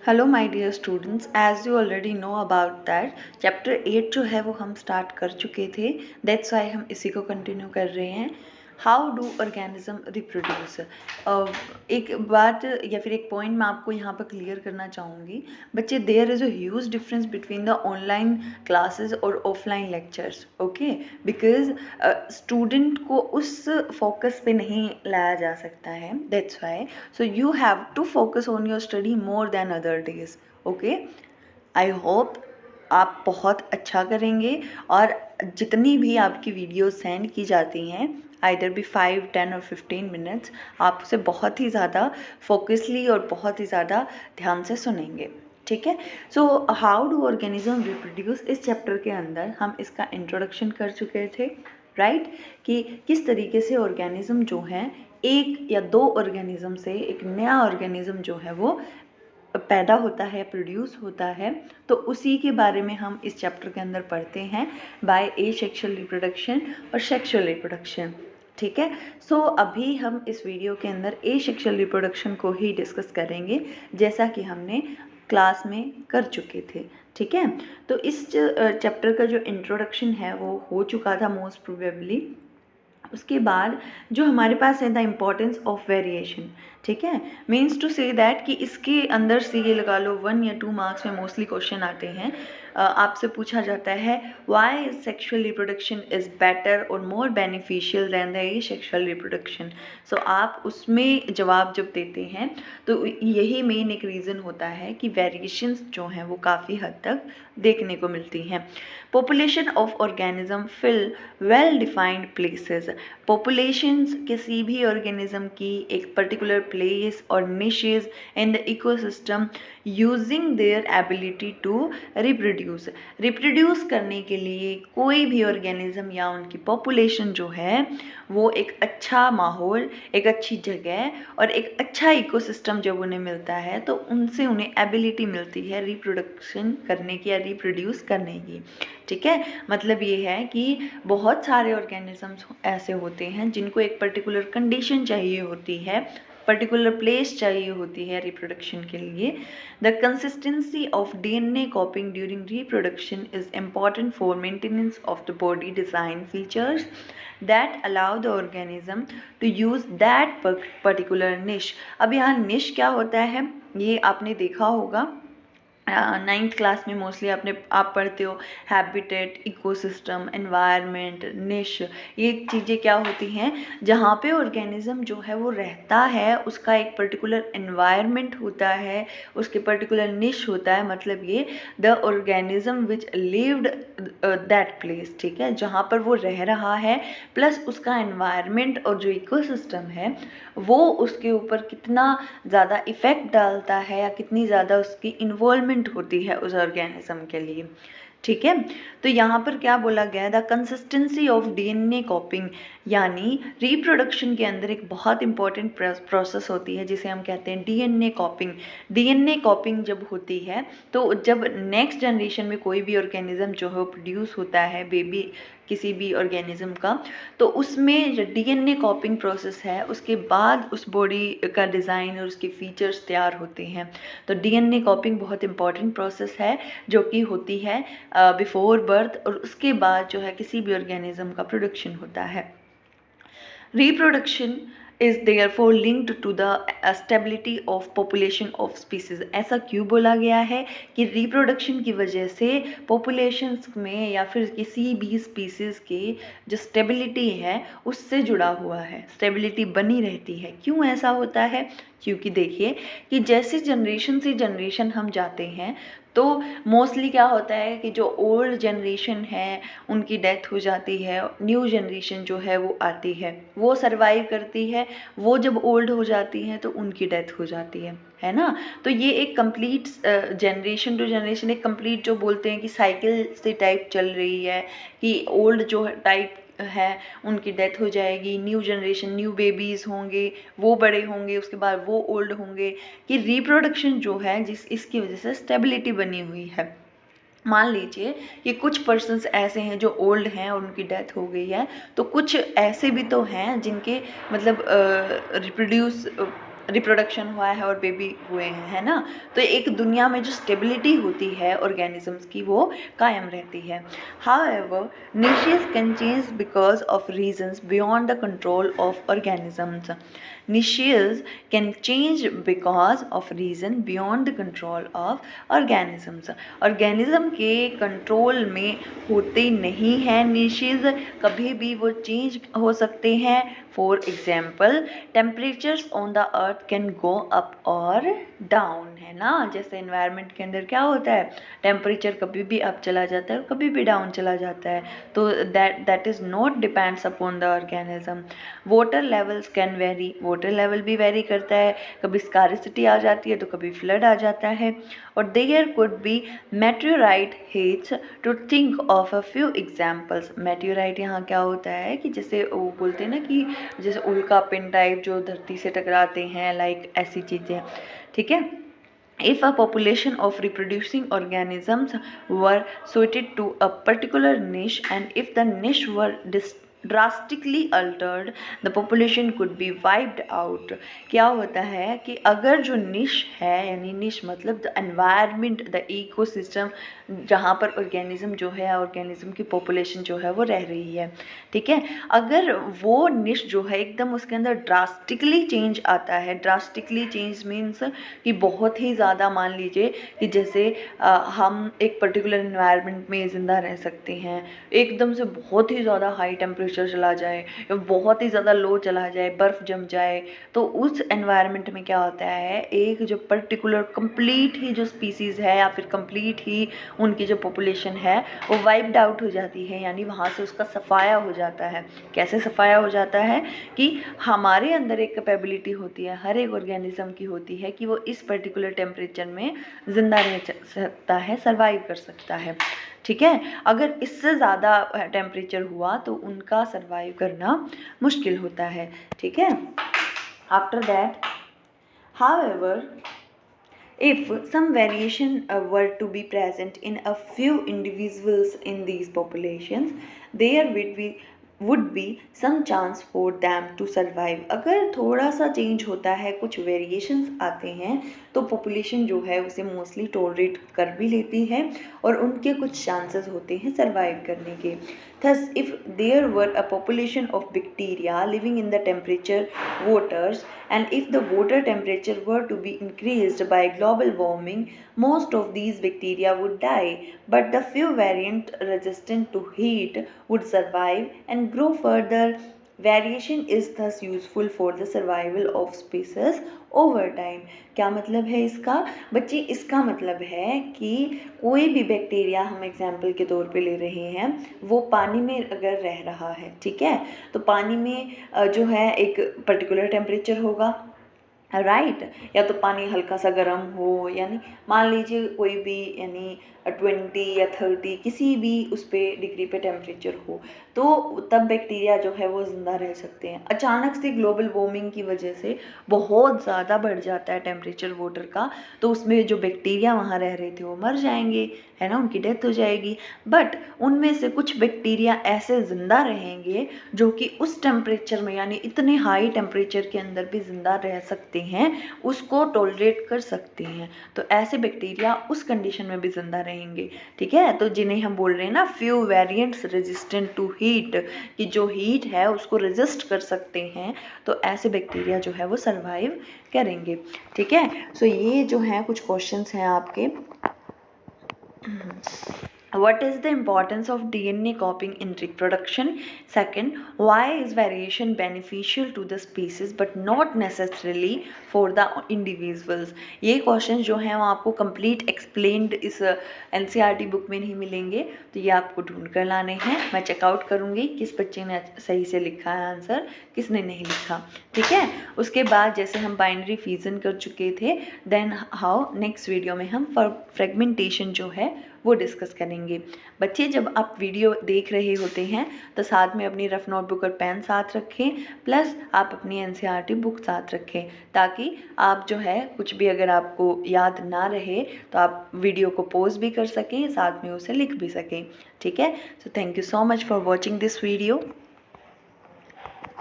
Hello my dear students, as you already know about that chapter 8 जो है वो हम स्टार्ट कर चुके थे। दैट्स वाई हम इसी को कंटिन्यू कर रहे हैं। How do organism reproduce. एक बात या फिर एक पॉइंट मैं आपको यहाँ पर क्लियर करना चाहूँगी बच्चे, there is a huge difference between the online classes और offline lectures. Okay, because student को उस फोकस पे नहीं लाया जा सकता है। That's why so you have to focus on your study more than other days. okay, I hope आप बहुत अच्छा करेंगे और जितनी भी आपकी वीडियो सेंड की जाती हैं आइदर भी 5, 10 और 15 मिनट्स आप उसे बहुत ही ज़्यादा फोकसली और बहुत ही ज़्यादा ध्यान से सुनेंगे। ठीक है। So how do organism reproduce, इस चैप्टर के अंदर हम इसका इंट्रोडक्शन कर चुके थे, राइट, कि किस तरीके से ऑर्गेनिज्म जो है एक या दो ऑर्गेनिज्म से एक नया ऑर्गेनिज्म जो है वो पैदा होता है, प्रोड्यूस होता है। तो उसी के बारे में हम इस चैप्टर के अंदर पढ़ते हैं, बाय एसेक्सुअल रिप्रोडक्शन और सेक्सुअल रिप्रोडक्शन। ठीक है। सो अभी हम इस वीडियो के अंदर एसेक्सुअल रिप्रोडक्शन को ही डिस्कस करेंगे, जैसा कि हमने क्लास में कर चुके थे। ठीक है। तो इस चैप्टर का जो इंट्रोडक्शन है वो हो चुका था मोस्ट प्रोबेबली। उसके बाद जो हमारे पास है द इम्पोर्टेंस ऑफ वेरिएशन। ठीक है, मीन्स टू से दैट कि इसके अंदर से ये लगा लो 1 या 2 मार्क्स में मोस्टली क्वेश्चन आते हैं। आपसे पूछा जाता है why sexual reproduction is better और more beneficial than the asexual reproduction. So आप उसमें जवाब जब देते हैं तो यही मेन एक रीज़न होता है कि वेरिएशंस जो हैं वो काफ़ी हद तक देखने को मिलती हैं। Population of organism fill well defined places. Populations किसी भी ऑर्गेनिज्म की एक पर्टिकुलर प्लेस और niches in the ecosystem using their ability to reproduce करने के लिए कोई भी ऑर्गेनिज्म या उनकी पॉपुलेशन जो है वो एक अच्छा माहौल, एक अच्छी जगह और एक अच्छा इकोसिस्टम जब उन्हें मिलता है तो उनसे उन्हें एबिलिटी मिलती है रिप्रोडक्शन करने की या रिप्रोड्यूस करने की। ठीक है, मतलब ये है कि बहुत सारे ऑर्गेनिजम्स ऐसे होते हैं जिनको एक पर्टिकुलर कंडीशन चाहिए होती है, पर्टिकुलर प्लेस चाहिए होती है रिप्रोडक्शन के लिए। The consistency of DNA copying during reproduction is important for maintenance of the body design features that allow the organism to use that particular niche. अब यहाँ निश क्या होता है ये आपने देखा होगा, 9th क्लास में मोस्टली आप पढ़ते हो हैबिटेट, इकोसिस्टम, एनवायरनमेंट, निश। ये चीज़ें क्या होती हैं, जहाँ पे ऑर्गेनिज्म जो है वो रहता है उसका एक पर्टिकुलर एनवायरनमेंट होता है, उसके पर्टिकुलर निश होता है। मतलब ये the organism which lived that place, ठीक है, जहाँ पर वो रह रहा है, प्लस उसका एनवायरनमेंट और जो इकोसिस्टम है वो उसके ऊपर कितना ज़्यादा इफ़ेक्ट डालता है या कितनी ज़्यादा उसकी इन्वॉल्वमेंट होती है उस ऑर्गेनिज्म के लिए। ठीक है। तो यहाँ पर क्या बोला गया, द कंसिस्टेंसी ऑफ डीएनए कॉपिंग, यानी रिप्रोडक्शन के अंदर एक बहुत इंपॉर्टेंट प्रोसेस होती है जिसे हम कहते हैं डीएनए कॉपिंग। डीएनए कॉपिंग जब होती है तो जब नेक्स्ट जनरेशन में कोई भी ऑर्गेनिज्म जो है प्रोड्यूस होता है, बेबी किसी भी ऑर्गेनिज्म का, तो उसमें जो डीएनए कॉपिंग प्रोसेस है उसके बाद उस बॉडी का डिज़ाइन और उसके फीचर्स तैयार होते हैं। तो डीएनए कॉपिंग बहुत इंपॉर्टेंट प्रोसेस है जो कि होती है बिफोर बर्थ, और उसके बाद जो है किसी भी ऑर्गेनिज्म का प्रोडक्शन होता है। Reproduction is therefore linked to the stability of population of species। ऐसा क्यों बोला गया है कि रिप्रोडक्शन की वजह से पॉपुलेशंस में या फिर किसी भी स्पीसीज की जो स्टेबिलिटी है उससे जुड़ा हुआ है, स्टेबिलिटी बनी रहती है। क्यों ऐसा होता है, क्योंकि देखिए कि जैसे जनरेशन से जनरेशन हम जाते हैं तो मोस्टली क्या होता है कि जो ओल्ड जनरेशन है उनकी डेथ हो जाती है, न्यू जनरेशन जो है वो आती है, वो सर्वाइव करती है, वो जब ओल्ड हो जाती हैं तो उनकी डेथ हो जाती है ना। तो ये एक कंप्लीट जनरेशन टू जनरेशन एक कंप्लीट जो बोलते हैं कि साइकिल से टाइप चल रही है कि ओल्ड जो टाइप है उनकी डेथ हो जाएगी, न्यू जनरेशन, न्यू बेबीज होंगे, वो बड़े होंगे, उसके बाद वो ओल्ड होंगे, कि रिप्रोडक्शन जो है जिस इसकी वजह से स्टेबिलिटी बनी हुई है। मान लीजिए कि कुछ पर्सन्स ऐसे हैं जो ओल्ड हैं और उनकी डेथ हो गई है, तो कुछ ऐसे भी तो हैं जिनके मतलब रिप्रोड्यूस रिप्रोडक्शन हुआ है और बेबी हुए हैं, है ना। तो एक दुनिया में जो स्टेबिलिटी होती है ऑर्गेनिजम्स की वो कायम रहती है। However niches can change because of reasons beyond the control of organisms. Niches can change because of reason beyond the control of organisms. organism के कंट्रोल में होते नहीं हैं निशेज, कभी भी वो चेंज हो सकते हैं। For example temperatures on the earth can go up और डाउन, है ना। जैसे एनवायरनमेंट के अंदर क्या होता है, टेम्परेचर कभी भी अप चला जाता है और कभी भी डाउन चला जाता है, तो that is not depends upon the organism. Water levels can very, water level भी वेरी करता है, कभी स्कार्सिटी आ जाती है तो कभी फ्लड आ जाता है। और there could be meteorite hits to think of a few examples. Meteorite यहाँ क्या होता है कि जैसे वो बोलते हैं ना कि जैसे उल्का पिंड टाइप जो धरती से टकराते हैं, लाइक ऐसी चीज़ें, ठीक है। If a population of reproducing organisms were suited to a particular niche and if the niche were drastically altered, the population could be wiped out। क्या होता है कि अगर जो निश है, यानी निश मतलब द एनवायरनमेंट, द इकोसिस्टम, जहाँ पर ऑर्गेनिज्म जो है, ऑर्गेनिज्म की पॉपुलेशन जो है वो रह रही है, ठीक है, अगर वो निश जो है एकदम उसके अंदर ड्रास्टिकली चेंज आता है। ड्रास्टिकली चेंज मीन्स कि बहुत ही ज़्यादा, मान लीजिए कि जैसे हम एक पर्टिकुलर इन्वायरमेंट में ज़िंदा रह सकते हैं, एकदम से बहुत ही ज़्यादा हाई टेम्परेचर चला जाए या बहुत ही ज़्यादा लो चला जाए, बर्फ़ जम जाए, तो उस एनवायरनमेंट में क्या होता है, एक जो पर्टिकुलर कंप्लीट ही जो स्पीसीज़ है या फिर कंप्लीट ही उनकी जो पॉपुलेशन है वो वाइप्ड आउट हो जाती है, यानी वहाँ से उसका सफाया हो जाता है। कैसे सफाया हो जाता है कि हमारे अंदर एक कैपेबिलिटी होती है, हर एक ऑर्गेनिज्म की होती है कि वो इस पर्टिकुलर टेम्परेचर में ज़िंदा रह सकता है, सर्वाइव कर सकता है, ठीक है। अगर इससे ज़्यादा टेम्परेचर हुआ तो उनका सर्वाइव करना मुश्किल होता है, ठीक है। After that however if some variation were to be present in a few individuals in these populations, there would be some chance for them to survive। अगर थोड़ा सा चेंज होता है, कुछ वेरिएशंस आते हैं, तो पॉपुलेशन जो है उसे मोस्टली टॉलरेट कर भी लेती है और उनके कुछ चांसेस होते हैं सर्वाइव करने के। Thus, if there were a population of bacteria living in the temperature waters and if the water temperature were to be increased by global warming, most of these bacteria would die, but the few variant resistant to heat would survive and grow further। Variation is thus useful for the survival of species over time। क्या मतलब है इसका बच्चे, इसका मतलब है कि कोई भी बैक्टीरिया, हम एग्जाम्पल के तौर पे ले रहे हैं, वो पानी में अगर रह रहा है, ठीक है, तो पानी में जो है एक पर्टिकुलर टेम्परेचर होगा, राइट, या तो पानी हल्का सा गर्म हो, यानी मान लीजिए कोई भी, यानी 20 या 30 किसी भी उस पर डिग्री पे टेम्परेचर हो, तो तब बैक्टीरिया जो है वो ज़िंदा रह सकते हैं। अचानक से ग्लोबल वार्मिंग की वजह से बहुत ज़्यादा बढ़ जाता है टेम्परेचर वाटर का, तो उसमें जो बैक्टीरिया वहाँ रह रहे थे वो मर जाएंगे, है ना, उनकी डेथ हो जाएगी। बट उनमें से कुछ बैक्टीरिया ऐसे ज़िंदा रहेंगे जो कि उस टेम्परेचर में, यानी इतने हाई टेम्परेचर के अंदर भी ज़िंदा रह सकते हैं, उसको टॉलरेट कर सकते हैं, तो ऐसे बैक्टीरिया उस कंडीशन में भी ज़िंदा रहेंगे, ठीक है। तो जिन्हें हम बोल रहे हैं ना few variants resistant to heat, कि जो हीट है उसको रेजिस्ट कर सकते हैं, तो ऐसे बैक्टीरिया जो है वो सर्वाइव करेंगे, ठीक है। सो ये जो है कुछ क्वेश्चंस हैं आपके। What is the importance of DNA copying in reproduction? Second, why is variation beneficial to the species but not necessarily for the individuals? ये क्वेश्चन जो हैं वो आपको कंप्लीट एक्सप्लेन्ड इस NCERT बुक में नहीं मिलेंगे, तो ये आपको ढूंढ कर लाने हैं। मैं चेकआउट करूँगी किस बच्चे ने सही से लिखा है आंसर, किसने नहीं लिखा, ठीक है। उसके बाद जैसे हम बाइनरी फ्यूजन कर चुके थे, देन हाउ नेक्स्ट वीडियो में हम फ्रेगमेंटेशन जो है वो डिस्कस करेंगे। बच्चे जब आप वीडियो देख रहे होते हैं तो साथ में अपनी रफ नोटबुक और पेन साथ रखें, प्लस आप अपनी NCERT बुक साथ रखें, ताकि आप जो है कुछ भी अगर आपको याद ना रहे तो आप वीडियो को पॉज भी कर सकें, साथ में उसे लिख भी सकें, ठीक है। So thank you so much for watching this video.